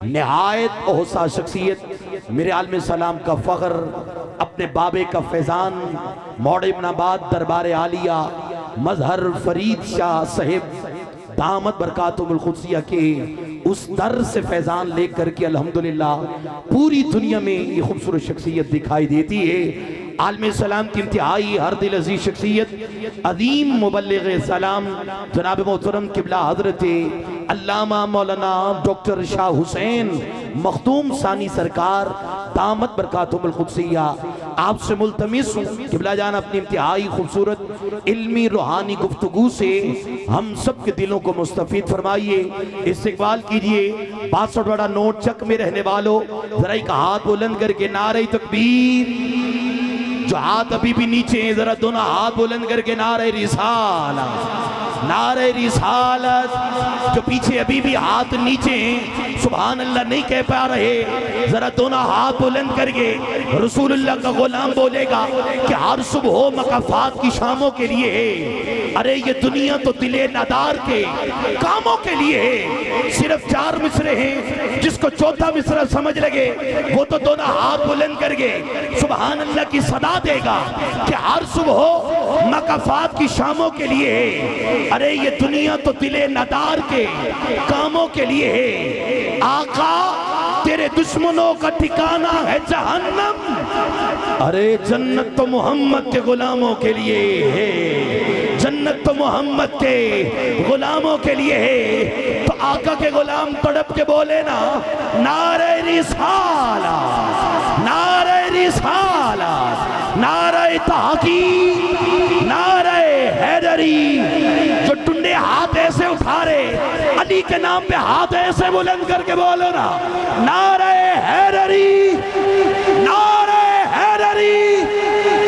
نہایت اوسع شخصیت، میرے عالم سلام کا فخر، اپنے بابے کا فیضان، موڑ ابن آباد دربار عالیہ مظہر فرید شاہ صاحب دامت برکاتہم القدسیہ کے اس در سے فیضان لے کر کے الحمدللہ پوری دنیا میں یہ خوبصورت شخصیت دکھائی دیتی ہے۔ عالم السلام کی انتہائی ہر دل عزیز شخصیت، عظیم مبلغ سلام جناب محترم قبلہ حضرت علامہ مولانا ڈاکٹر شاہ حسین مخدوم ثانی سرکار دامت برکاتہم القدسیہ، آپ سے ملتمس ہوں قبلہ جان اپنی انتہائی خوبصورت علمی روحانی گفتگو سے ہم سب کے دلوں کو مستفید فرمائیے، استقبال کیجئے 62 بڑا نوٹ چک میں رہنے والوں، ذرا ایک ہاتھ بلند کر کے نعرہ تکبیر، جو ہاتھ ابھی بھی نیچے ہیں ذرا دونوں ہاتھ بلند کر کے نعرہ رسالت، نعرہ رسالت، جو پیچھے ابھی بھی ہاتھ نیچے ہیں سبحان اللہ نہیں کہہ پا رہے، ذرا دونوں ہاتھ بلند کر کے رسول اللہ کا غلام بولے گا کہ ہر صبح ہو مقافات کی شاموں کے لیے ہے، ارے یہ دنیا تو دل نادار کے کاموں کے لیے ہے، صرف 4 مصرے ہیں، جس کو چوتھا مصرہ سمجھ لگے وہ تو دونوں ہاتھ بلند کر کے سبحان اللہ کی صدا دے گا کہ ہر صبح ہو مقافات کی شاموں کے لیے ہے، ارے یہ دنیا تو دل نادار کے کاموں کے لیے ہے، آقا تیرے دشمنوں کا ٹھکانہ ہے جہنم، ارے جنت تو محمد کے غلاموں کے لیے ہے، جنت تو محمد کے غلاموں کے لیے ہے، تو آقا کے غلام تڑپ کے بولے نا نعرہ رسالت، نعرہ رسالت، نعرہ تحقیق، نعرہ حیدری، جو ٹنڈے ہاتھ ایسے اٹھا رہے علی کے نام پہ ہاتھ ایسے بلند کر کے بولو نا نعرہ حیدری، نعرہ حیدری،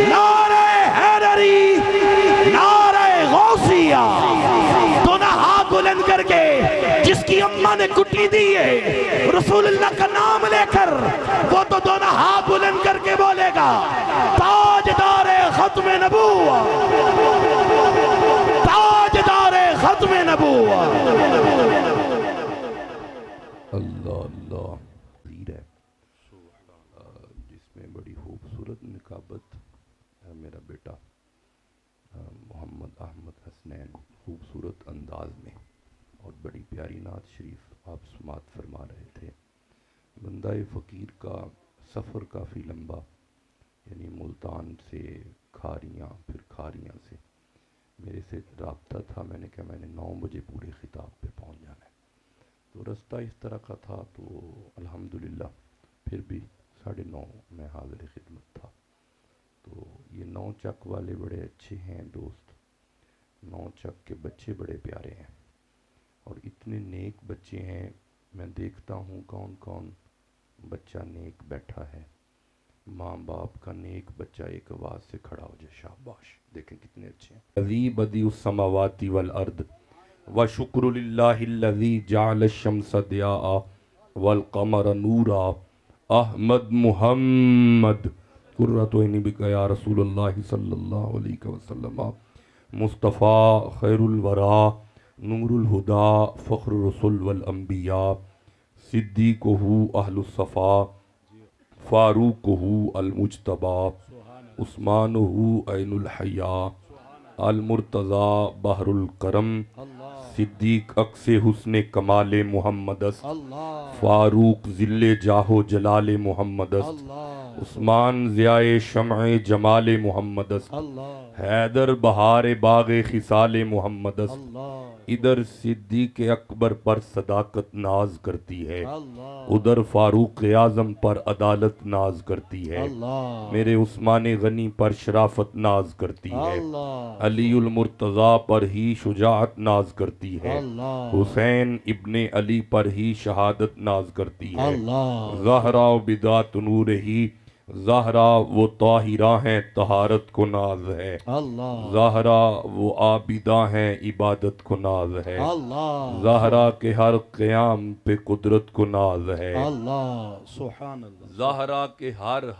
نعرہ حیدری، نعرہ غوثیہ، دونوں ہاتھ بلند کر کے جس کی اماں نے کٹی دی ہے رسول اللہ کا نام لے کر وہ تو دونوں ہاتھ بلند کر کے بولے گا تاجدار ختم نبوت، تاجدار ختم نبوت۔ اللہ اللہ ہے جس میں بڑی خوبصورت نکابت ہے میرا بیٹا محمد احمد حسنین خوبصورت انداز میں اور بڑی پیاری نعت شریف آپ سماعت فرما رہے تھے۔ بندہ فقیر کا سفر کافی لمبا، یعنی ملتان سے کھاریاں پھر کھاریاں سے میرے سے رابطہ تھا، میں نے کہا میں نے 9 بجے پورے خطاب پہ پہنچ جانا ہے، تو رستہ اس طرح کا تھا تو الحمدللہ پھر بھی 9:30 میں حاضر خدمت تھا۔ تو یہ 9 چک والے بڑے اچھے ہیں دوست، 9 چک کے بچے بڑے پیارے ہیں اور اتنے نیک بچے ہیں، میں دیکھتا ہوں کون کون بچہ نیک بیٹھا ہے، ماں باپ کا نیک بچہ ایک آواز سے کھڑا ہو جائے شاباش، دیکھیں کتنے اچھے ہیں۔ الذی بدیع السماوات والارض وشکر للہ الذی جعل الشمس ضیاء والقمر نورا، احمد محمد قرۃ عینی بک یا رسول اللہ صلی اللہ علیہ وسلم، مصطفیٰ خیر الورا نور الہدا فخر الرسل والانبیاء، صدیقہ اہل الصفا فاروقہ المجتبی، عثمانہ عین الحیا، المرتضی بحر الکرم، صدیق اکس حسن کمال محمدس، فاروق ذل جاہ و جلال محمدس، عثمان ضیاء شمع جمال محمدس، حیدر بہار باغ خصال محمدس، ادھر صدیق اکبر پر صداقت ناز کرتی ہے، ادھر فاروق اعظم پر عدالت ناز کرتی ہے، میرے عثمان غنی پر شرافت ناز کرتی ہے، علی المرتضی پر ہی شجاعت ناز کرتی ہے، حسین ابن علی پر ہی شہادت ناز کرتی ہے، زہرا و بدعت نور ہی، زہرا وہ طاہرہ ہیں طہارت کو ناز ہے، زہرا وہ عابدہ ہیں عبادت کو ناز ہے، زہرا کے ہر قیام پہ قدرت کو ناز ہے، سبحان اللہ، زہرا کے ہر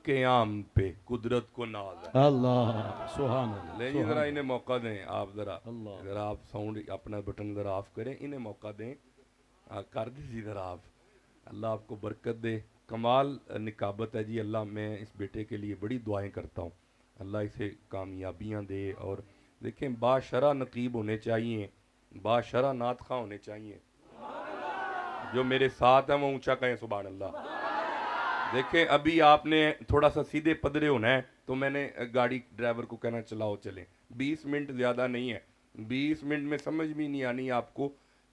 قیام پہ قدرت کو ناز ہے۔ اللہ سبحان اللہ، لے جی ذرا انہیں موقع دیں، آپ ذرا آپ ساؤنڈ اپنا بٹن ذرا آف کریں، انہیں موقع دیں، کر دیجیے ذرا آپ اللہ آپ کو برکت دے. کمال نکابت ہے جی. اللہ میں اس بیٹے کے لیے بڑی دعائیں کرتا ہوں, اللہ اسے کامیابیاں دے. اور دیکھیں باشرع نقیب ہونے چاہیے, باشرع نعت خواں ہونے چاہیے. جو میرے ساتھ ہیں وہ اونچا کہیں سبحان اللہ. دیکھیں ابھی آپ نے تھوڑا سا سیدھے پدرے ہونا ہے تو میں نے گاڑی ڈرائیور کو کہنا چلاؤ چلیں, 20 منٹ زیادہ نہیں ہے. 20 منٹ میں سمجھ بھی نہیں آنی آپ کو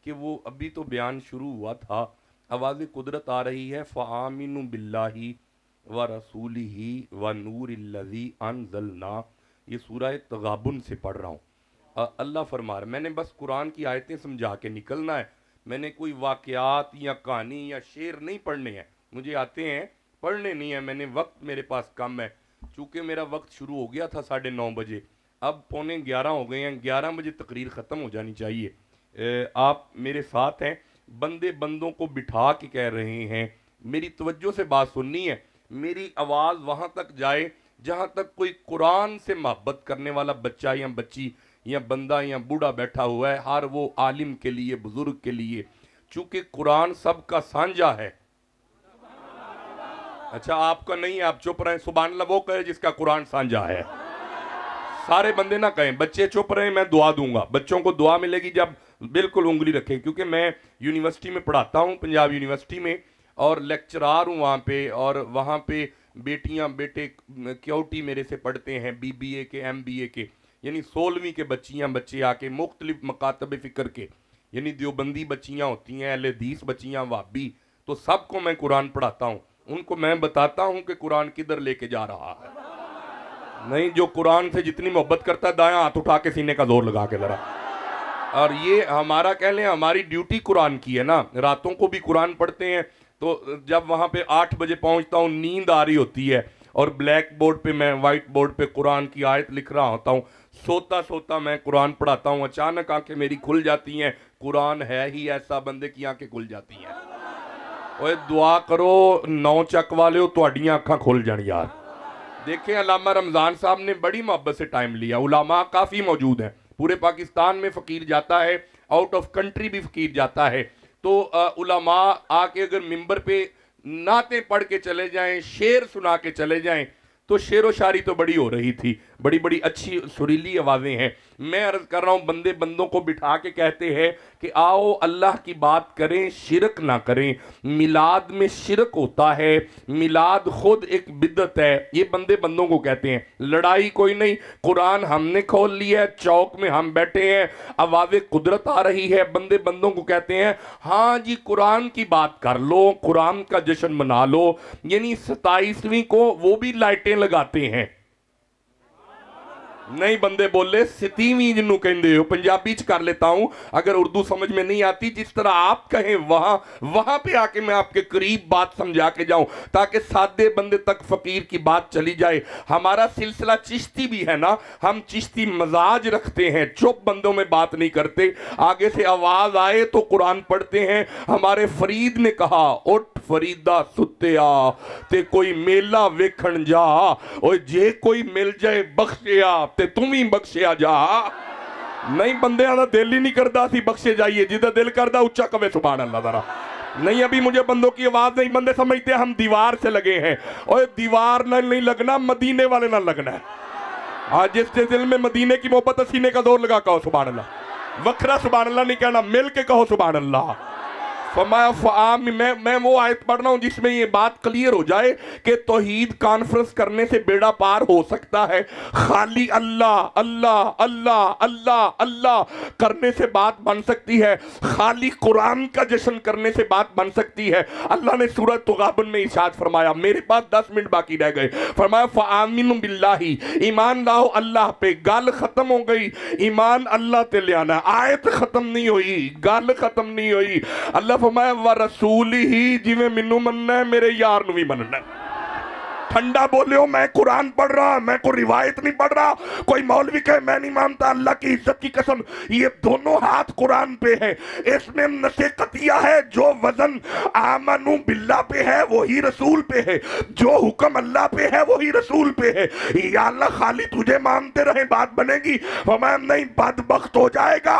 کہ وہ ابھی تو بیان شروع ہوا تھا, آواز قدرت آ رہی ہے. فآمنوا باللہ ورسولہ ونور الذی انزلنا. یہ سورہ تغابن سے پڑھ رہا ہوں. اللہ فرما رہا ہے, میں نے بس قرآن کی آیتیں سمجھا کے نکلنا ہے. میں نے کوئی واقعات یا کہانی یا شعر نہیں پڑھنے ہیں, مجھے آتے ہیں پڑھنے نہیں ہیں. میں نے وقت میرے پاس کم ہے, چونکہ میرا وقت شروع ہو گیا تھا 9:30 بجے, اب 11:15 ہو گئے ہیں. 11 بجے تقریر ختم ہو جانی چاہیے. آپ میرے ساتھ ہیں, بندے بندوں کو بٹھا کے کہہ رہے ہیں. میری توجہ سے بات سننی ہے, میری آواز وہاں تک جائے جہاں تک کوئی قرآن سے محبت کرنے والا بچہ یا بچی یا بندہ یا بوڑھا بیٹھا ہوا ہے. ہر وہ عالم کے لیے, بزرگ کے لیے, چونکہ قرآن سب کا سانجا ہے. اچھا آپ کا نہیں ہے, آپ چپ رہے ہیں. سبحان اللہ وہ کہے جس کا قرآن سانجا ہے. سارے بندے نہ کہیں. بچے چپ رہے ہیں, میں دعا دوں گا. بچوں کو دعا ملے گی جب بالکل انگلی رکھیں, کیونکہ میں یونیورسٹی میں پڑھاتا ہوں, پنجاب یونیورسٹی میں, اور لیکچرار ہوں وہاں پہ. اور وہاں پہ بیٹیاں بیٹے کیوٹی میرے سے پڑھتے ہیں, BBA کے, MBA کے, یعنی 16ویں کے بچیاں بچے آ کے, مختلف مکاتب فکر کے, یعنی دیوبندی بچیاں ہوتی ہیں, اہل حدیث بچیاں, وہابی, تو سب کو میں قرآن پڑھاتا ہوں. ان کو میں بتاتا ہوں کہ قرآن کدھر لے کے جا رہا ہے. نہیں, جو قرآن سے جتنی محبت کرتا ہے دایاں ہاتھ اٹھا کے سینے کا زور لگا کے ذرا. اور یہ ہمارا کہہ لیں ہماری ڈیوٹی قرآن کی ہے نا. راتوں کو بھی قرآن پڑھتے ہیں, تو جب وہاں پہ 8 بجے پہنچتا ہوں نیند آ رہی ہوتی ہے, اور بلیک بورڈ پہ میں وائٹ بورڈ پہ قرآن کی آیت لکھ رہا ہوتا ہوں. سوتا سوتا میں قرآن پڑھاتا ہوں. اچانک آنکھیں میری کھل جاتی ہیں. قرآن ہے ہی ایسا, بندے کی آنکھیں کھل جاتی ہیں. اوے دعا کرو 9 چک والے ہو تہاڈیاں اکھاں کھل جان یار. دیکھیں علامہ رمضان صاحب نے بڑی محبت سے ٹائم لیا. علماء کافی موجود ہیں, پورے پاکستان میں فقیر جاتا ہے, آؤٹ آف کنٹری بھی فقیر جاتا ہے. تو علماء آ کے اگر ممبر پہ نعتیں پڑھ کے چلے جائیں, شعر سنا کے چلے جائیں, تو شعر و شاعری تو بڑی ہو رہی تھی. بڑی بڑی اچھی سریلی آوازیں ہیں. میں عرض کر رہا ہوں, بندے بندوں کو بٹھا کے کہتے ہیں کہ آؤ اللہ کی بات کریں, شرک نہ کریں. میلاد میں شرک ہوتا ہے, میلاد خود ایک بدعت ہے. یہ بندے بندوں کو کہتے ہیں. لڑائی کوئی نہیں, قرآن ہم نے کھول لیا ہے, چوک میں ہم بیٹھے ہیں, آواز قدرت آ رہی ہے. بندے بندوں کو کہتے ہیں ہاں جی قرآن کی بات کر لو, قرآن کا جشن منا لو. یعنی 27ویں کو وہ بھی لائٹیں لگاتے ہیں. نہیں بندے بولے 27ویں جنوں کہندے ہو, پنجابی چ کر لیتا ہوں اگر اردو سمجھ میں نہیں آتی. جس طرح آپ کہیں وہاں پہ آ کے میں آپ کے قریب بات سمجھا کے جاؤں, تاکہ سادے بندے تک فقیر کی بات چلی جائے. ہمارا سلسلہ چشتی بھی ہے نا, ہم چشتی مزاج رکھتے ہیں, چپ بندوں میں بات نہیں کرتے. آگے سے آواز آئے تو قرآن پڑھتے ہیں. ہمارے فرید نے کہا اٹھ فریدہ ستیا تے کوئی میلہ ویکھن جا, اوے جے کوئی مل جائے بخشیا تے تم ہی بخشیا جا. نہیں بندے آنا دل ہی نہیں کرتا سی بخشے جائیے, جدھر دل کرتا اچھا کبے سبحان اللہ ذرا. نہیں ابھی مجھے بندوں کی آواز نہیں, بندے سمجھتے ہم دیوار سے لگے ہیں. اوے دیوار نہ نہیں لگنا, مدینے والے نہ لگنا ہے. آج جس کے دل میں مدینے کی محبت سینے کا زور لگا کہو سبحان اللہ. وکھرا سبحان اللہ نہیں کہنا, مل کے کہو سبحان اللہ. میں وہ آیت پڑھ رہا ہوں جس میں یہ بات کلیئر ہو جائے کہ توحید کانفرنس کرنے سے بیڑا پار ہو سکتا ہے, خالی اللہ اللہ اللہ اللہ اللہ کرنے سے بات بن سکتی ہے, خالی قرآن کا جشن کرنے سے بات بن سکتی ہے. اللہ نے سورہ تغابن میں ارشاد فرمایا, میرے پاس 10 منٹ باقی رہ گئے, فرمایا فآمنوا باللہ, ایمان لاؤ اللہ پہ. گال ختم ہو گئی, ایمان اللہ تے لے آنا. آیت ختم نہیں ہوئی, گال ختم نہیں ہوئی. اللہ فرمایا وَرَسُولِهِ, جی میں منو مننا ہے میرے یار نو بھی مننا ہے. ٹھنڈا بولے ہو, میں قرآن پڑھ رہا, میں کوئی روایت نہیں پڑھ رہا. کوئی مولوی کہے میں نہیں مانتا, اللہ کی عزت کی قسم یہ دونوں ہاتھ قرآن پہ ہے. اس میں نصیحتیہ ہے, جو وزن آمنو باللہ پہ ہے وہی رسول پہ ہے, جو حکم اللہ پہ ہے وہی رسول پہ ہے. یا اللہ خالی تجھے مانتے رہیں بات بنے گی؟ فرمایا نہیں, بدبخت ہو جائے گا.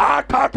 8-8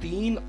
3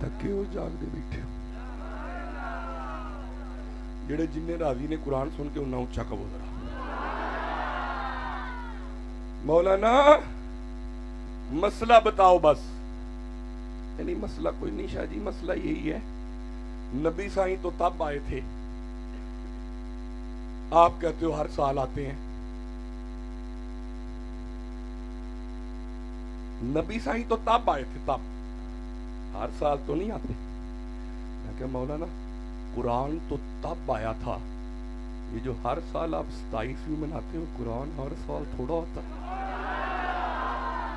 تھکے ہو جاگتے بیٹھے ہو جڑے جن راضی نے قرآن سن کے انہیں اچھا کہو ذرا مولانا مسئلہ بتاؤ بس. یعنی مسئلہ کوئی نہیں شاہ جی, مسئلہ یہی ہے نبی سائیں تو تب آئے تھے, آپ کہتے ہو ہر سال آتے ہیں. نبی سائیں تو تب آئے تھے, تب, ہر سال تو نہیں آتے. میں کہا مولانا قرآن تو تب آیا تھا, یہ جو ہر سال آپ 27ویں مناتے ہو قرآن ہر سال تھوڑا ہوتا.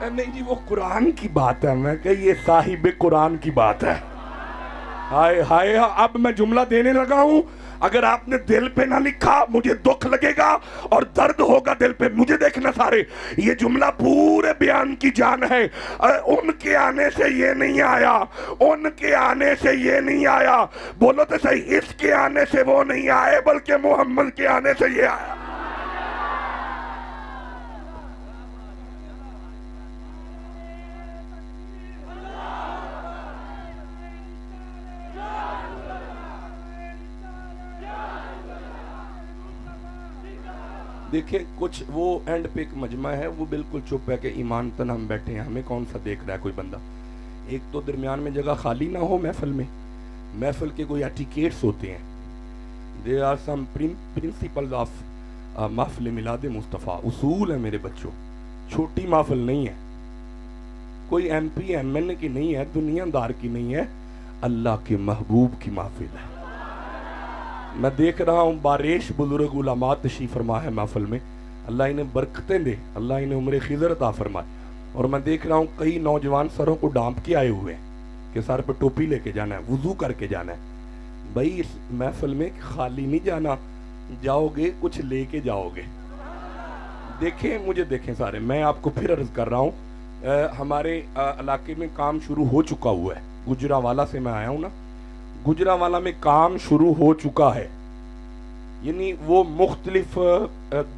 نہیں جی وہ قرآن کی بات ہے. میں کہ یہ صاحب قرآن کی بات ہے. ہائے ہائے, اب میں جملہ دینے لگا ہوں, اگر آپ نے دل پہ نہ لکھا مجھے دکھ لگے گا اور درد ہوگا دل پہ. مجھے دیکھنا سارے, یہ جملہ پورے بیان کی جان ہے. ان کے آنے سے یہ نہیں آیا, ان کے آنے سے یہ نہیں آیا. بولو تو صحیح, اس کے آنے سے وہ نہیں آئے بلکہ محمد کے آنے سے یہ آیا. دیکھیں کچھ وہ اینڈ پہ ایک مجمع ہے, وہ بالکل چپ ہے کہ ایمان تن ہم بیٹھے ہیں, ہمیں کون سا دیکھ رہا ہے کوئی بندہ. ایک تو درمیان میں جگہ خالی نہ ہو محفل میں, محفل کے کوئی ایٹیکیٹس ہوتے ہیں. there are some principles of محفل میلاد مصطفیٰ, اصول ہے میرے بچوں, چھوٹی محفل نہیں ہے, کوئی ایم پی ایم این کی نہیں ہے, دنیا دار کی نہیں ہے, اللہ کے محبوب کی محفل ہے. میں دیکھ رہا ہوں باریش بزرگ علماء تشریف فرما ہے محفل میں, اللہ انہیں برکتیں دے, اللہ انہیں عمر خضر عطا فرمائے. اور میں دیکھ رہا ہوں کئی نوجوان سروں کو ڈانپ کے آئے ہوئے ہیں کہ سر پہ ٹوپی لے کے جانا ہے, وضو کر کے جانا ہے. بھائی اس محفل میں خالی نہیں جانا, جاؤ گے کچھ لے کے جاؤ گے. دیکھیں مجھے دیکھیں سارے, میں آپ کو پھر عرض کر رہا ہوں, ہمارے علاقے میں کام شروع ہو چکا ہوا ہے. گجرانوالہ سے میں آیا ہوں نا, گجرانوالہ میں کام شروع ہو چکا ہے. یعنی وہ مختلف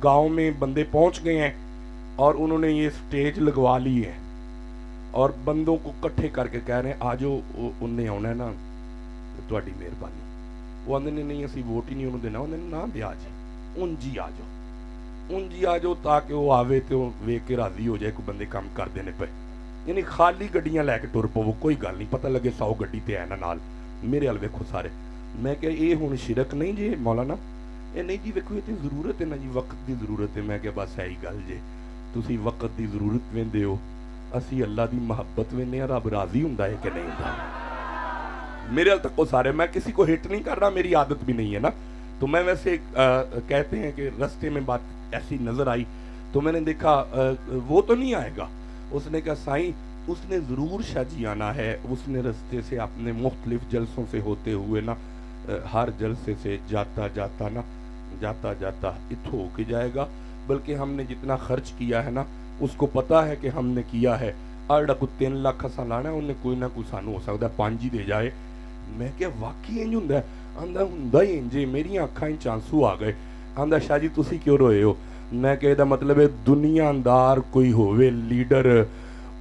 گاؤں میں بندے پہنچ گئے ہیں اور انہوں نے یہ سٹیج لگوا لی ہے اور بندوں کو کٹھے کر کے کہہ رہے ہیں آجو انہیں آنا ہے نا تہاڈی مہربانی. وہ آندے نے نہیں اسی ووٹ ہی نہیں انہوں دینا, انہوں نے نہ دیا جی, ان جی آ جاؤ, ان جی آ جاؤ تاکہ وہ آوے تو ویکھ کے راضی ہو جائے کوئی بندے کام کر دینے پہ. یعنی خالی گڈیاں لے کے ٹر پو, کوئی گل نہیں, پتہ لگے 100 گڈی تے ہے نا نال. میرے حال ویکھو سارے, میں کہ یہ ہن شرک نہیں جی مولانا, یہ نہیں جی ویکھو یہ تے ضرورت ہے نا جی, وقت دی ضرورت ہے. میں کہ بس ہے ہی گل جے, تسی وقت دی ضرورت ویندے ہو, اسی اللہ دی محبت ویندے ہیں, رب راضی ہوندا ہے کہ نہیں ہوندا. میرے حال تک وہ سارے, میں کسی کو ہٹ نہیں کر رہا, میری عادت بھی نہیں ہے نا. تو میں ویسے کہتے ہیں کہ رستے میں بات ایسی نظر آئی تو میں نے دیکھا وہ تو نہیں آئے گا. اس نے کہا سائیں اس نے ضرور شاہ جی آنا ہے, اس نے رستے سے اپنے مختلف جلسوں سے ہوتے ہوئے نا, ہر جلسے سے جاتا جاتا نا, جاتا جاتا اتھو ہو کے جائے گا. بلکہ ہم نے جتنا خرچ کیا ہے نا اس کو پتا ہے کہ ہم نے کیا ہے, اڑا کو 3 لاکھ اساں لانا ہے, انہیں کوئی نہ کوئی سانو ہو سکتا ہے 5 ہی دے جائے. میں کہ واقعی انج ہوندا ہے, آندا ہوندا ہی انج, میری آنکھاں وچ آنسو آ گئے. آندا شاہ جی تسی کیوں روئے ہو؟ میں کہ دا مطلب ہے دنیا دار کوئی ہووے لیڈر,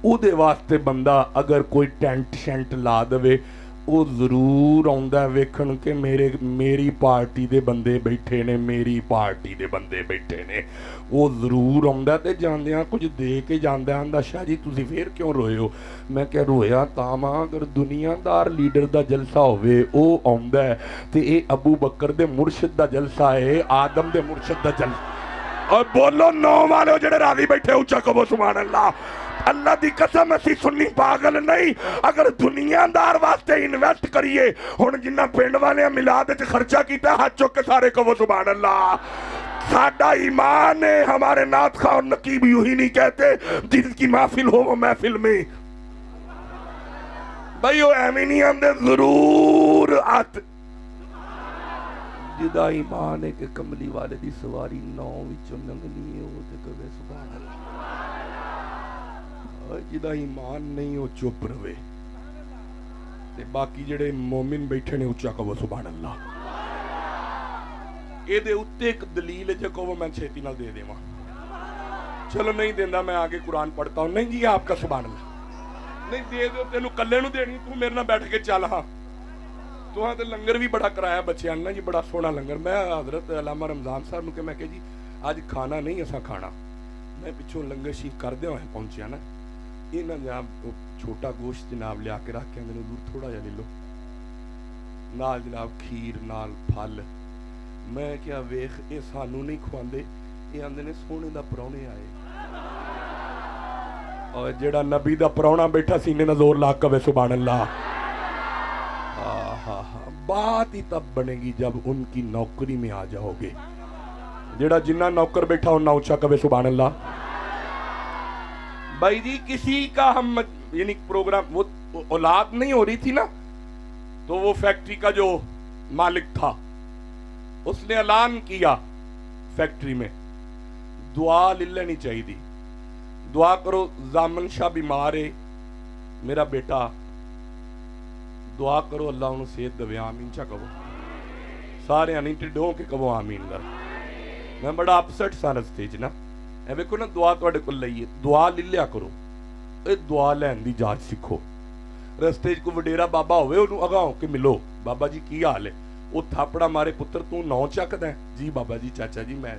او دے واسطے بندہ اگر کوئی ٹینٹ شینٹ لا دوے وہ ضرور آندا ہے ویکھن کہ میری پارٹی دے بندے بیٹھے نے, میری پارٹی دے بندے بیٹھے نے, وہ ضرور آندا تے جاندیاں کچھ دے کے جاندا. آندا شاہ جی تسی پھر کیوں روئے ہو؟ میں کہ رویا تاں اگر دنیا دار لیڈر دا جلسہ ہوئے او آندا ہے تے اے ابو بکر دے مرشد دا جلسہ ہے, آدم دے مرشد دا جلسہ. اور بولو نو والے جڑے راضی بیٹھے اونچا کہو سبحان اللہ. اللہ دی قسم اسی سنی پاگل نہیں, اگر دنیا دار واسطے انویسٹ کریے. ہن جنہ پنڈ والے میلاد وچ خرچہ کیتا ہاتھ چک کے سارے کہو سبحان اللہ. ساڈا ایمان ہے, ہمارے نعت خواہ اور نقیب یوں ہی نہیں کہتے جس کی محفل ہو وہ محفل میں بھائی وہ ایویں نہیں آندے, ضرور آتے. جدا ایمان ہے کہ کملی والے دی سواری 9 وچوں لنگنی ہے وہ تے کہے سبحان اللہ. جدا ایمان نہیں وہ چپ رہے, تے باقی جڑے مومن بیٹھے نے اچھا کہو سبحان اللہ. اے دے اتے ایک دلیل ہے جو وہ میں چھیتی نال دے دے ماں. چلو نہیں دیندہ, میں آگے قرآن پڑھتا ہوں. نہیں جی آپ کا سبحان اللہ نہیں دے دو تینوں کلے نو دینی تو میرے نال بیٹھ کے چل ہاں تو تے لنگر بھی بڑا کرایا بچیاں نے جی بڑا سونا لنگر میں حضرت علامہ رمضان صاحب نو کہ میں کہ جی اج کھانا نہیں اساں کھانا میں پچھوں لنگر شریف کردے ہوئے پہنچیا نا انہاں جناب چھوٹا گوشت جناب لیا کے رکھ کے اندر حضور تھوڑا جا لے لو نال جناب کھیر نال پھل میں کیا ویکھ اے سانو نہیں کھواندے اے آندے نے سونے دا پرونے آئے اور جیڑا نبی دا پرونا بیٹھا سینے نہ زور لا کے سبحان اللہ بات ہی تب بنے گی جب ان کی نوکری میں آ جاؤ گے جیڑا جنہ نوکر بیٹھا ہونا اونچا کبھی سبحان اللہ بھائی جی کسی کا ہم یعنی پروگرام وہ اولاد نہیں ہو رہی تھی نا تو وہ فیکٹری کا جو مالک تھا اس نے اعلان کیا فیکٹری میں دعا لے لینی چاہیے دی دعا کرو زامن شاہ بیمار ہے میرا بیٹا دعا کرو اللہ انہوں صحت دے آمین چا کہو سارے نہیں ٹڈوں کے کہو آمین گر میں بڑا اپسٹ سا رستے نا اے ویکھو نا دعا تواڈے کول لئیے دعا لے لیا کرو اے دعا لین دی جاچ سکھو رستے کو وڈیرا بابا ہوئے انہوں اگاؤ کہ ملو بابا جی کی حال ہے وہ تھاپڑا مارے پتر تو نو چکدا ہے جی بابا جی چاچا جی میں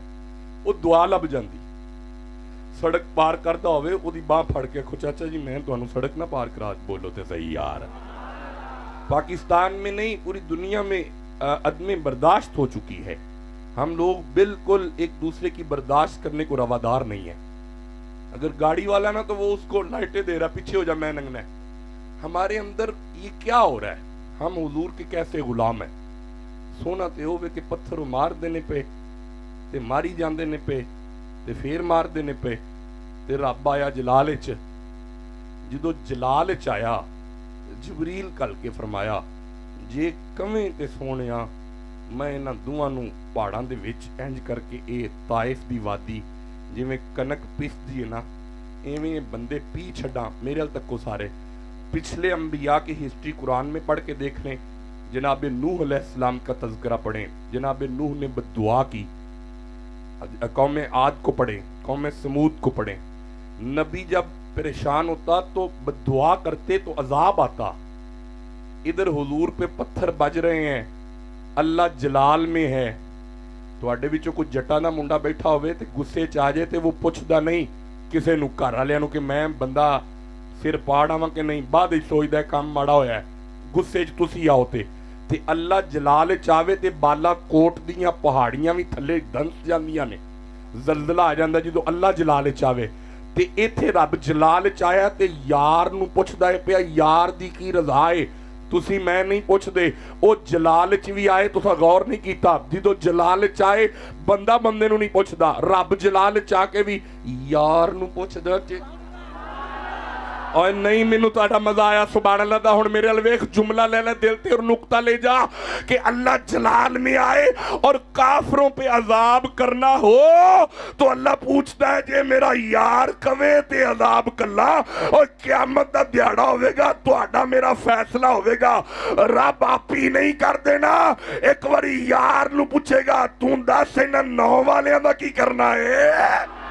وہ دعا لب جاندی سڑک پار کردا ہوئے او دی باں پھڑ کے کھو چاچا جی میں تانوں سڑک نہ پار کرا بولو تے صحیح یار پاکستان میں نہیں پوری دنیا میں عدم برداشت ہو چکی ہے ہم لوگ بالکل ایک دوسرے کی برداشت کرنے کو روادار نہیں ہیں اگر گاڑی والا نا تو وہ اس کو لائٹیں دے رہا پیچھے ہو جا میں ننگنا ہے ہمارے اندر یہ کیا ہو رہا ہے ہم حضور کے کیسے غلام ہیں سونا تے ہوئے کہ پتھر مار دینے پہ تے ماری جان دینے پہ تے پھر مار دینے پہ تے رب آیا جلال چ جدو جلال چ آیا جبریل کل کے فرمایا جے کمیں تے سونیا میں انہاں دوواں نوں پہاڑاں دے وچ انج کر کے اے طائف دی وادی جویں کنک پیس دی ہے نا ایویں بندے پی چھڈاں میرے ال تک کو سارے پچھلے انبیاء کی ہسٹری قرآن میں پڑھ کے دیکھ لیں جناب نوح علیہ السلام کا تذکرہ پڑھیں جناب نوح نے بددعا کی قوم عاد کو پڑھیں قوم سمود کو پڑھیں نبی جب پریشان ہوتا تو بددعا کرتے تو عذاب آتا ادھر حضور پہ پتھر بج رہے ہیں اللہ جلال میں ہے تو اڈے وچوں کوئی جٹا دا منڈا بیٹھا ہوئے تے غصے چ آ جائے تے وہ پوچھدا نہیں کسے نو گھر والےاں نو کہ میں بندہ سر پاڑاواں کہ نہیں بعد وچ سوچدا ہے کام ماڑا ہویا ہے غصے چ تسی آؤ تے اللہ جلال چاہے تے بالا کوٹ دیاں پہاڑیاں بھی تھلے دنس جاندیاں نے زلزلہ آ جاندا جدوں اللہ جلال چاہے تے ایتھے رب جلال چاہیا تے یار نو پوچھدا ہے پیا یار دی کی رضا ہے تسی میں نہیں پوچھ دے او جلال چ بھی آئے تسا غور نہیں کیتا جدو جلال چاہے بندہ بندے نو نہیں پوچھدا رب جلال چاہ کے بھی یار نو پوچھدا اور نہیں مینوں تہاڈا مزہ آیا سبحان اللہ دا ہن میرے الویخ جملہ لے لے دل تے اور نقطہ لے جا کہ اللہ جلال میں آئے اور کافروں پہ عذاب کرنا ہو تو اللہ پوچھتا ہے جے میرا یار کوے تے عذاب کلا اور قیامت دا دیاڑا ہوئے گا تہاڈا میرا فیصلہ ہوئے گا رب آپ ہی نہیں کر دینا ایک واری یار نو پوچھے گا تو دس انہاں نو والیاں دا کی کرنا ہے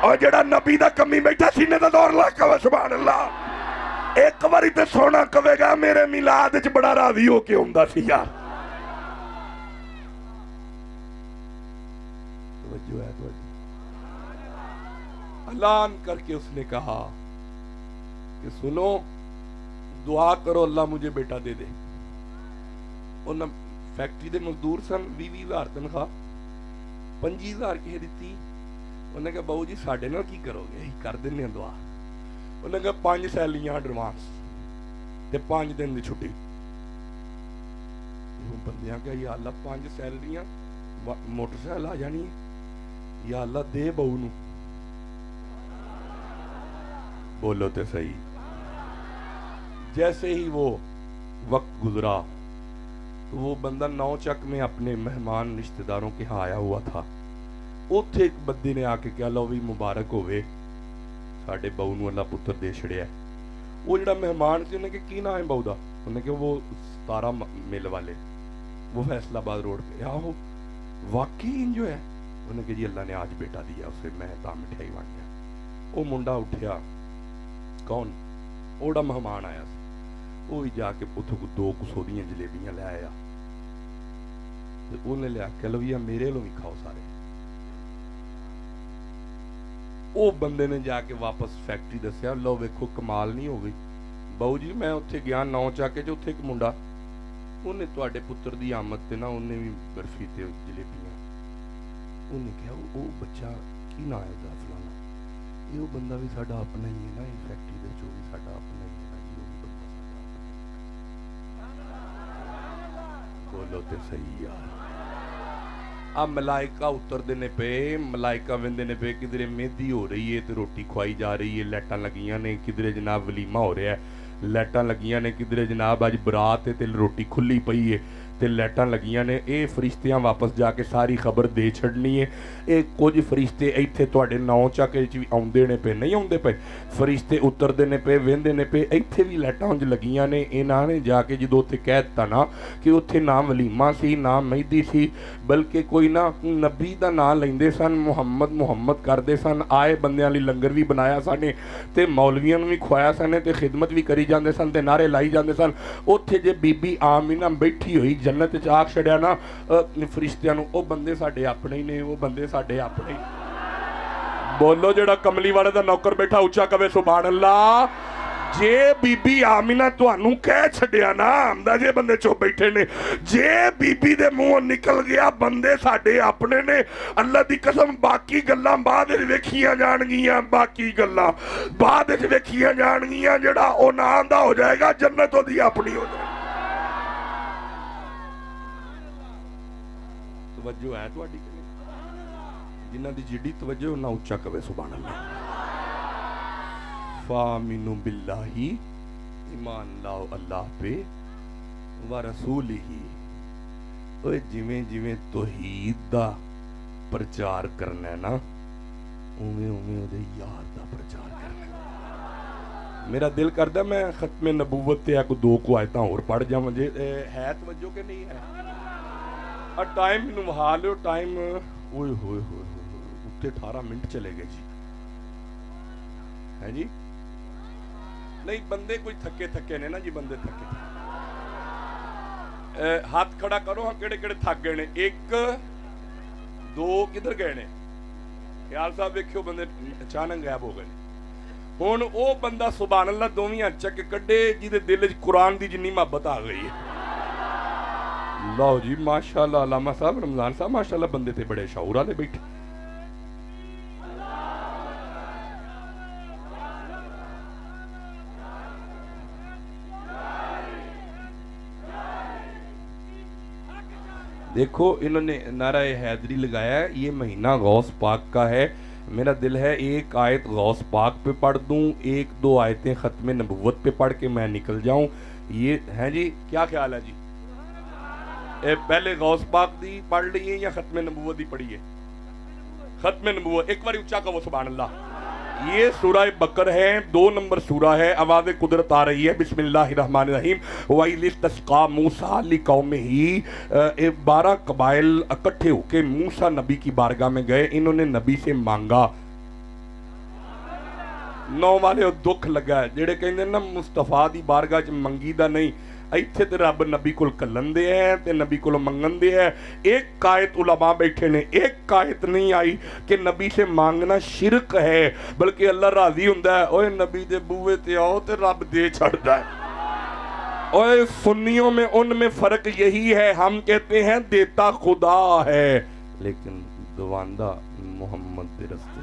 اور جڑا نبی دا کمی بیٹھا سینے دا دور لا کے سبحان اللہ ایک باری تے سونا کہے گا میرے میلاد وچ بڑا راضی ہو کے ہوندا سی یار توجہ ہے اعلان کر کے اس نے کہا کہ سنو دعا کرو اللہ مجھے بیٹا دے دے انہاں فیکٹری دے مزدور سن 20,000 تنخواہ 25,000 کی دیتی انہوں نے کہا بہو جی ساڑھے نہ کی کرو گے کر دینے دعا انہوں نے کہا 5 سیلیاں ایڈوانس تے 5 دن دی چھٹی بندیاں کہا یا اللہ 5 سیلیاں موٹر سائیکل آ جانی ہے یا اللہ دے بہو نو بولو تے صحیح جیسے ہی وہ وقت گزرا تو وہ بندہ 9 چک میں اپنے مہمان رشتہ داروں کے ہاں آیا ہوا تھا اوتھے ایک بدی نے آ کے کہا لو بھی مبارک ہوئے ساڑھے بہو نو اللہ پتر دے چھڑیا ہے وہ جڑا مہمان سے انہیں کہ کی نام ہے بہو دا انہیں کہ وہ 17 میل والے وہ فیصلہ آباد روڈ پہ آہو واقعی انجو ہے انہیں کہ جی اللہ نے آج بیٹا دیا اسے میں تا مٹھائی وانٹ گیا وہ منڈا اٹھیا کون ਉਹਦਾ ਮਹਿਮਾਨ ਆਇਆ ਸੀ, ਉਹ ਵੀ ਜਾ ਕੇ ਉੱਥੋਂ 200 ਦੀਆਂ ਜਲੇਬੀਆਂ ਲੈ ਆਇਆ ਤੇ ਉਹਨੇ ਲਿਆ ਕੇ ਲਓ ਵੀ ਮੇਰੇ ਵੱਲੋਂ ਵੀ ਖਾਓ ਸਾਰੇ। ਉਹ ਬੰਦੇ ਨੇ ਜਾ ਕੇ ਵਾਪਸ ਫੈਕਟਰੀ ਦੱਸਿਆ, ਲਓ ਵੇਖੋ ਕਮਾਲ ਨਹੀਂ ਹੋ ਗਈ ਬਾਊ ਜੀ, ਮੈਂ ਉੱਥੇ ਗਿਆ 9 ਚੱਕੇ 'ਚ, ਉੱਥੇ ਇੱਕ ਮੁੰਡਾ, ਉਹਨੇ ਤੁਹਾਡੇ ਪੁੱਤਰ ਦੀ ਆਮਦ ਤੇ ਨਾ ਉਹਨੇ ਵੀ ਬਰਫੀ ਤੇ ਜਲੇਬੀਆਂ, ਉਹਨੇ ਕਿਹਾ ਉਹ ਬੱਚਾ ਕੀ ਨਾਂ ਹੈ ਉਹਦਾ ਫਲਾਣਾ, ਇਹ ਉਹ ਬੰਦਾ ਵੀ ਸਾਡਾ ਆਪਣਾ ਹੀ ਹੈ ਨਾ, ਇਹ ਫੈਕਟਰੀ ਦੇ ਚੋਂ ਵੀ ਸਾਡਾ ਆਪਣਾ ਹੀ ਹੈ ਨਾ ਜੀ, ਉਹ ਵੀ ਬੰਦਾ ਸਾਡਾ ਆਪਣਾ। ਬੋਲੋ ਤੇ ਸਹੀ ਯਾਰ। ਆ ਮਲਾਇਕਾ ਉਤਰਦੇ ਨੇ ਪਏ, ਮਲਾਇਕਾ ਵੰਦੇ ਨੇ ਪਏ, ਕਿਧਰੇ ਮਹਿੰਦੀ ਹੋ ਰਹੀ ਹੈ ਤੇ ਰੋਟੀ ਖਵਾਈ ਜਾ ਰਹੀ ਹੈ, ਲਾਈਟਾਂ ਲੱਗੀਆਂ ਨੇ, ਕਿਧਰੇ ਜਨਾਬ ਵਲੀਮਾ ਹੋ ਰਿਹਾ, ਲਾਈਟਾਂ ਲੱਗੀਆਂ ਨੇ, ਕਿਧਰੇ ਜਨਾਬ ਅੱਜ ਬਰਾਤ ਤੇ ਰੋਟੀ ਖੁੱਲੀ ਪਈ ਹੈ ਤੇ ਲਾਈਟਾਂ ਲੱਗੀਆਂ ਨੇ। ਇਹ ਫਰਿਸ਼ਤਿਆਂ ਵਾਪਸ ਜਾ ਕੇ ਸਾਰੀ ਖਬਰ ਦੇ ਛੱਡਣੀ ਹੈ। ਇਹ ਕੁਝ ਫਰਿਸ਼ਤੇ ਇੱਥੇ ਤੁਹਾਡੇ 9 ਚੱਕੇ 'ਚ ਵੀ ਆਉਂਦੇ ਨੇ ਪਏ, ਨਹੀਂ ਆਉਂਦੇ ਪਏ, ਫਰਿਸ਼ਤੇ ਉਤਰਦੇ ਨੇ ਪਏ, ਵਹਿੰਦੇ ਨੇ ਪਏ, ਇੱਥੇ ਵੀ ਲਾਈਟਾਂ ਉਂਝ ਲੱਗੀਆਂ ਨੇ। ਇਹਨਾਂ ਨੇ ਜਾ ਕੇ ਜਦੋਂ ਉੱਥੇ ਕਹਿ ਦਿੱਤਾ ਨਾ ਕਿ ਉੱਥੇ ਨਾ ਵਲੀਮਾ ਸੀ ਨਾ ਮਹਿੰਦੀ ਸੀ, ਬਲਕਿ ਕੋਈ ਨਾ ਨਬੀ ਦਾ ਨਾਂ ਲੈਂਦੇ ਸਨ, ਮੁਹੰਮਦ ਕਰਦੇ ਸਨ, ਆਏ ਬੰਦਿਆਂ ਲਈ ਲੰਗਰ ਵੀ ਬਣਾਇਆ ਸਾਨੇ ਤੇ ਮੌਲਵੀਆਂ ਨੂੰ ਵੀ ਖਵਾਇਆ ਸਾਨੇ ਤੇ ਖਿਦਮਤ ਵੀ ਕਰੀ ਜਾਂਦੇ ਸਨ ਤੇ ਨਾਰੇ ਲਾਈ ਜਾਂਦੇ ਸਨ। ਉੱਥੇ ਜੇ ਬੀਬੀ ਆਮੀਨਾ ਬੈਠੀ ਹੋਈ ਜੰਨਤ 'ਚ ਆਖ ਛੜਿਆ ਨਾ ਫਰਿਸ਼ਤਿਆਂ ਨੂੰ, ਉਹ ਬੰਦੇ ਸਾਡੇ ਆਪਣੇ ਹੀ ਨੇ, ਉਹ ਬੰਦੇ ਸਾਡੇ ਆਪਣੇ। ਬੋਲੋ ਜਿਹੜਾ ਕਮਲੀ ਵਾਲੇ ਦਾ ਨੌਕਰ ਬੈਠਾ ਉੱਚਾ ਕਵੇ ਸੁਭਾਨ ਅੱਲਾਹ। ਜੇ ਬੀਬੀ ਆਮੀਨਾ ਤੁਹਾਨੂੰ ਕਹਿ ਛੱਡਿਆ ਨਾ ਅੰਦਾਜ਼ੇ ਬੰਦੇ ਚੁੱਪ ਬੈਠੇ ਨੇ, ਜੇ ਬੀਬੀ ਦੇ ਮੂੰਹੋਂ ਨਿਕਲ ਗਿਆ ਬੰਦੇ ਸਾਡੇ ਆਪਣੇ ਨੇ, ਅੱਲਾ ਦੀ ਕਸਮ ਬਾਕੀ ਗੱਲਾਂ ਬਾਅਦ ਵਿੱਚ ਵੇਖੀਆਂ ਜਾਣਗੀਆਂ, ਬਾਕੀ ਗੱਲਾਂ ਬਾਅਦ ਵਿੱਚ ਵੇਖੀਆਂ ਜਾਣਗੀਆਂ। ਜਿਹੜਾ ਉਹ ਨਾਂ ਦਾ ਹੋ ਜਾਏਗਾ ਜੰਨਤ ਉਹਦੀ ਆਪਣੀ ਹੋ ਜਾਏਗੀ। ਤਵੱਜੋ ਹੈ ਤੁਹਾਡੀ ਕਿ ਨਹੀਂ? ਜਿਨ੍ਹਾਂ ਦੀ ਜਿੱਡੀ ਤਵੱਜੋ ਉਹਨਾਂ ਉੱਚਾ ਕਵੇ ਸੁਭਾਨ ਅੱਲਾਹ। فَآمِنُوا بِاللَّهِ ایمان لاؤ اللہ پہ وَرَسُولِهِ۔ اوے جویں توحید دا پرچار کرنا ہے نا، اویں دے یار دا پرچار کرنا ہے۔ میرا دل کردا میں ختم نبوت تے کو 2 آیتاں اور پڑھ جاواں، جے ہے توجہ کہ نہیں ہے؟ اور ٹائم مینوں وہا لو، ٹائم اوئے ہوئے اوتے 18 منٹ چلے گئے جی، ہے جی؟ نہیں بندے کوئی تھکے نے نا جی، بندے تھکے۔ ہاتھ کھڑا کرو، ہاں کیڑے کیڑے تھک گئے نے؟ 1 2 کدھر گئے نے؟ خیال صاحب ویکھیو بندے اچانک غائب ہو گئے۔ ہن او بندہ سبحان اللہ دوویں چک کڈے جیدے دل وچ قرآن دی جنی محبت آ گئی ہے۔ لو جی ماشاءاللہ، علامہ صاحب رمضان صاحب ماشاءاللہ بندے تے بڑے شعور والے بیٹھے۔ دیکھو انہوں نے نعرہ حیدری لگایا ہے، یہ مہینہ غوث پاک کا ہے۔ میرا دل ہے 1 آیت غوث پاک پہ پڑھ دوں، 1-2 آیتیں ختم نبوت پہ پڑھ کے میں نکل جاؤں۔ یہ ہے جی، کیا خیال ہے جی؟ پہلے غوث پاک دی پڑھ لیے یا ختم نبوت دی پڑھیے؟ ختم نبوت ایک بار اونچا کہو سبحان اللہ۔ یہ سورہ بکر ہے، 2 نمبر سورہ ہے، آواز قدرت آ رہی ہے، بسم اللہ الرحمن الرحیم۔ وَإِذِ اسْتَسْقَىٰ مُوسَىٰ لِقَوْمِهِ 12 قبائل اکٹھے ہو کے موسیٰ نبی کی بارگاہ میں گئے، انہوں نے نبی سے مانگا۔ 9 والے دکھ لگا ہے جڑے کہندے نا مصطفیٰ دی بارگاہ چ منگی دا نہیں، ایتھے تے رب نبی کول کلن دے ہیں تے نبی کول منگن دے ہیں۔ ایک آیت علماء بیٹھے نے، ایک آیت نہیں آئی کہ نبی سے مانگنا شرک ہے، بلکہ اللہ راضی ہوندا ہے، اوے نبی دے بوئے تے آؤ تے رب دے چھڑدا ہے۔ اوے سنیوں میں ان میں فرق یہی ہے، ہم کہتے ہیں دیتا خدا ہے لیکن دواندہ محمد دے رستے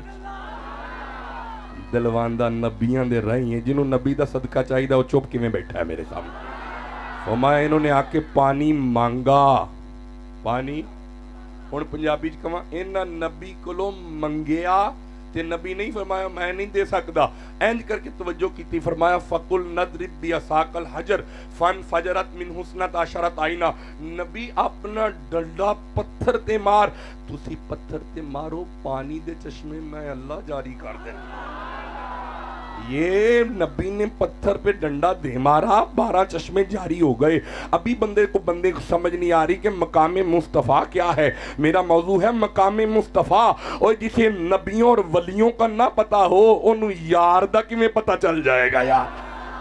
دلواندہ نبیاں دے رہی ہیں، جنہوں نبی دا صدقہ چاہیے وہ چپ کیویں بیٹھا ہے میرے سامنے۔ فرمایا انہوں نے آ کے پانی مانگا، پانی ہن پنجابی چ کہاں انہاں نبی کولوں منگیا تے نبی نہیں فرمایا میں نہیں دے سکدا، اینج کر کے توجہ کیتی، فرمایا فقل نضرب بعصاک الحجر فانفجرت منہ 12 عینا۔ نبی اپنا ڈنڈا پتھر تے مار، تسی پتھر تے مارو پانی دے چشمے میں اللہ جاری کر دیں۔ یہ نبی نے پتھر پہ ڈنڈا دے مارا، 12 چشمے جاری ہو گئے۔ ابھی بندے کو سمجھ نہیں آ رہی کہ مقام مصطفیٰ کیا ہے۔ میرا موضوع ہے مقام مصطفیٰ، اور جسے نبیوں اور ولیوں کا نہ پتا ہو انہوں یار دا کیویں پتا چل جائے گا یار؟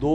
2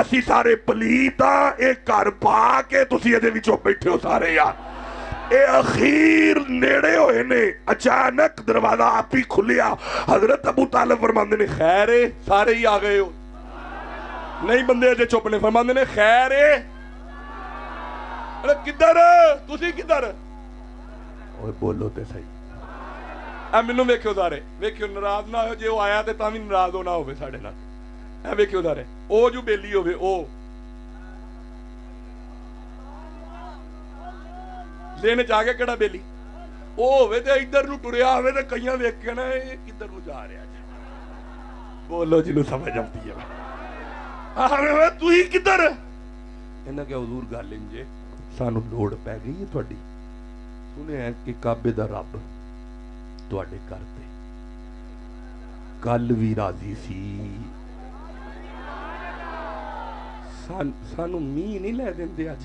ਅਸੀਂ ਸਾਰੇ ਪਲੀਤ ਆ, ਇਹ ਘਰ ਪਾ ਕੇ ਤੁਸੀਂ ਇਹਦੇ ਵਿੱਚੋਂ ਬੈਠੇ ਹੋ ਸਾਰੇ ਯਾਰ। ਇਹ ਅਖੀਰ ਨੇੜੇ ਹੋਏ ਨੇ, ਅਚਾਨਕ ਦਰਵਾਜ਼ਾ ਆਪ ਹੀ ਖੁੱਲਿਆ। ਹਜ਼ਰਤ ਅਬੂ ਤਾਲਿਬ ਫਰਮਾਉਂਦੇ ਨੇ ਖੈਰ ਏ, ਸਾਰੇ ਹੀ ਆ ਗਏ ਹੋ? ਨਹੀਂ ਬੰਦੇ ਅਜੇ ਚੁੱਪ ਨੇ। ਫਰਮਾਉਂਦੇ ਨੇ ਖੈਰ ਏ? ਅਰੇ ਕਿੱਧਰ ਤੁਸੀਂ, ਕਿੱਧਰ? ਓਏ ਬੋਲੋ ਤੇ ਸਹੀ। ਐ ਮੈਨੂੰ ਵੇਖਿਓ ਸਾਰੇ, ਵੇਖਿਓ ਨਾਰਾਜ਼ ਨਾ ਹੋਇਓ, ਜੇ ਉਹ ਆਇਆ ਤੇ ਤਾਂ ਵੀ ਨਾਰਾਜ਼ ਹੋਣਾ ਹੋਵੇ ਸਾਡੇ ਨਾਲ। ਐ ਵੇਖਿਓ ਸਾਰੇ, ਉਹ ਜੋ ਬੇਲੀ ਹੋਵੇ, ਉਹ ਦਿਨ ਚ ਆ ਗਿਆ ਕਿਹੜਾ ਬੇਲੀ, ਉਹ ਹੋਵੇ ਤੇ ਇੱਧਰ ਨੂੰ ਟੁਰਿਆ ਹੋਵੇ ਤੇ ਕਈਆਂ ਵੇਖ ਕੇ ਨਾ ਇਹ ਕਿੱਧਰ ਨੂੰ ਜਾ ਰਿਹਾ ਜੀ। ਬੋਲੋ ਜਿਹਨੂੰ ਸਮਝ ਆਉਂਦੀ ਹੈ। ਆਹ ਤੁਸੀਂ ਕਿੱਧਰ? ਇਹਨਾਂ ਕਿਹਾ ਹਜ਼ੂਰ ਗੱਲ ਇੰਜੇ, ਸਾਨੂੰ ਲੋੜ ਪੈ ਗਈ ਹੈ ਤੁਹਾਡੀ। ਸੁਣਿਆ ਕਿ ਕਾਬੇ ਦਾ ਰੱਬ ਤੁਹਾਡੇ ਘਰ ਤੇ ਕੱਲ ਵੀ ਰਾਜ਼ੀ ਸੀ। ਸਾਨੂੰ ਮੀਂਹ ਨਹੀਂ ਲੈ ਦਿੰਦੇ ਅੱਜ।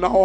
9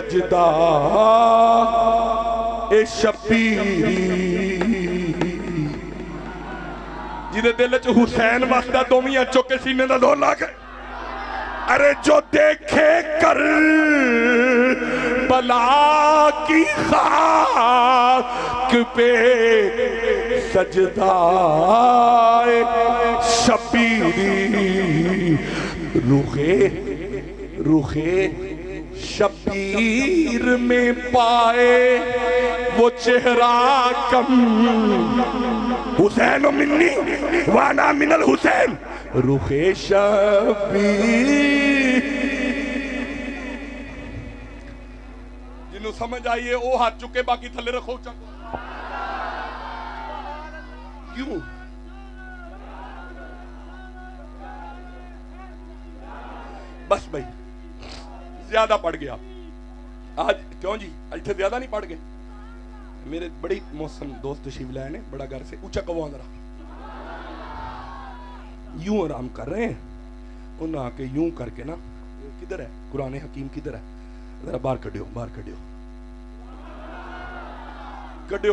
سجدہ اے شبیری جدے دل چ حسین واسطہ دومیاں چوکے سینے دا دور لا کے ارے جو دیکھے کر بلا کی خاک پہ سجدہ شبیری رخے شبیر میں پائے وہ چہرہ کم حسین منی وانا من الحسین رخے شبیر جنہوں سمجھ آئیے او ہاتھ چکے باقی تھلے رکھو چکو کیوں بس بھائی زیادہ پڑھ گیا آج کیوں جی آج تھے زیادہ نہیں پڑھ گئے میرے بڑی محسن دوست تشریف لائے نے بڑا گھر سے اونچا کہو اندرا یوں آرام کر رہے ہیں انہاں آ کے یوں کر کے نا کدھر ہے قرآن حکیم کدھر ہے ذرا باہر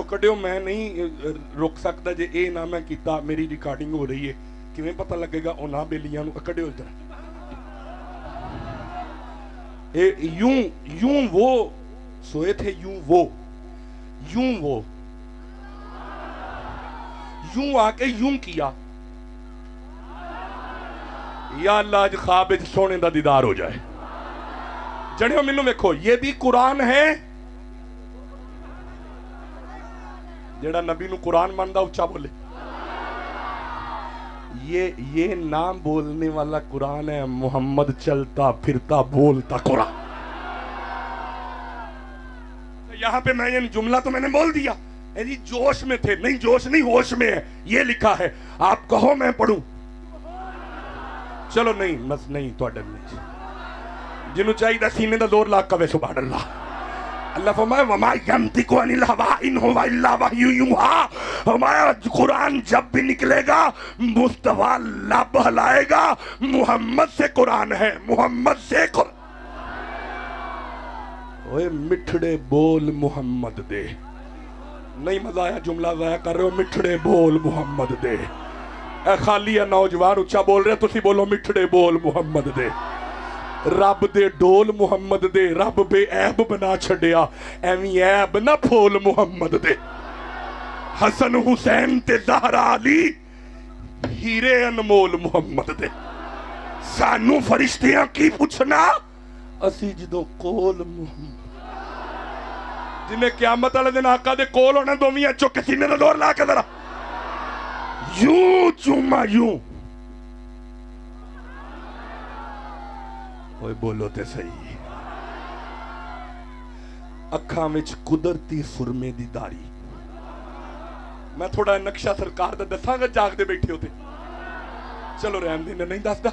کڈیو میں نہیں رک سکتا جے اے نہ میں کیتا میری ریکارڈنگ ہو رہی ہے کیویں پتہ لگے گا انہاں بیلیاں نو کڈیو ادھر یوں وہ سوئے تھے یوں آ کے یوں کیا یا اللہ اج خواب وچ سونے دا دیدار ہو جائے جڑیو مینوں ویکھو یہ بھی قرآن ہے جڑا نبی نو قرآن ماندا اونچا بولے یہ نام بولنے والا قرآن ہے محمد چلتا پھرتا بولتا قرآن یہاں پہ میں یہ جملہ تو میں نے بول دیا یعنی جوش میں تھے نہیں جوش نہیں ہوش میں ہے یہ لکھا ہے آپ کہو میں پڑھوں چلو نہیں بس نہیں تو ڈر نہیں جنہوں چاہیے دا سینے دا زور لاکھ کوے سبحان اللہ اللہ فرمائے وَمَا يَنْتِقُ عَنِ الْهَوَىٰ إِنْ هُوَ إِلَّا وَحْيٌ يُوحَىٰ ہمارا قرآن جب بھی نکلے گا مصطفیٰ لب ہلائے گا محمد سے قرآن ہے محمد سے قرآن اوے مٹھڑے بول محمد دے نہیں مزہ آیا جملہ ضائع کر رہے ہو مٹھڑے بول محمد دے اے خالی نوجوان اچھا بول رہے تسی بولو مٹھڑے بول محمد دے رب دے ڈول محمد دے رب بے عیب بنا چھڑیا ایویں عیب نہ پھول محمد دے حسن حسین تے زہرا علی ہیرے انمول محمد دے سانو فرشتیاں کی پوچھنا اسی جدو کول محمد جنہیں قیامت والے دن آقا دے کول ہونا دومیاں چکے سینے دے دور لا کے ذرا یوں چوما یوں اوے بولو تے صحیح اکھاں وچ قدرتی سرمے دی داری میں تھوڑا نقشہ سرکار دا دساں گا جاگ دے بیٹھے ہوتے چلو رحم دینے نہیں دس دا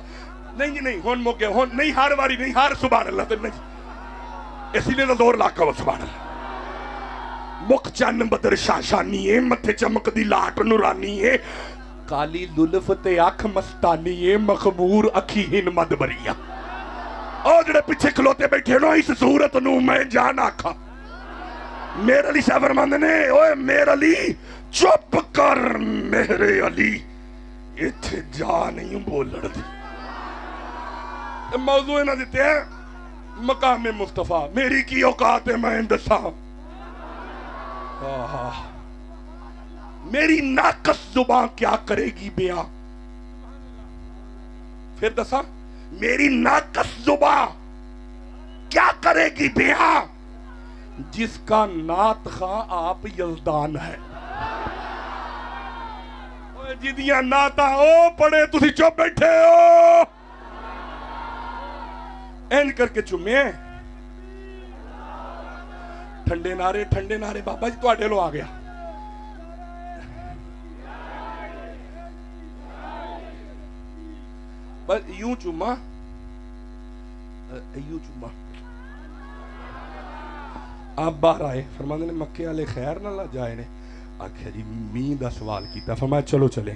نہیں جی نہیں ہون موقع ہون نہیں ہار واری نہیں ہار سبحان اللہ تے نہیں اسی لیے دور لاکھا وہ سبحان اللہ مک چن بدر شاشانی ہے متھے چمک دی لاٹ نورانی ہے کالی للف تے اکھ مستانی ہے مخمور اکھی ہن مد بریا او جڑے پیچھے کھلوتے بیٹھے نو اس صورت نو میں جان آکھا میرے علی شاہ فرماندے نے اوے میرے علی چپ کر میرے علی ایتھے جا نہیں بولڑ دی موضوع نہ دیتے ہیں مقام مصطفیٰ میری کی اوقات ہے میں دساں میری ناقص زبان کیا کرے گی بیان پھر دساں میری ناقص زبان کیا کرے گی بیان جس کا نعت خواں آپ یزدان ہے جدیاں نعتاں او پڑے تسی چپ بیٹھے ہو این کر کے چمے ٹھنڈے نعرے بابا جی تو آٹے لو آ گیا بس یوں چما آپ باہر آئے فرمانے نے مکے والے خیر نہ لا جائے نے آخیا جی مین دا سوال کیتا فرمایا چلو چلے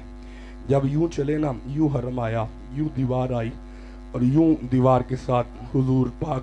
جب یوں چلے نا یوں حرم آیا یوں دیوار آئی اور یوں دیوار کے ساتھ حضور پاک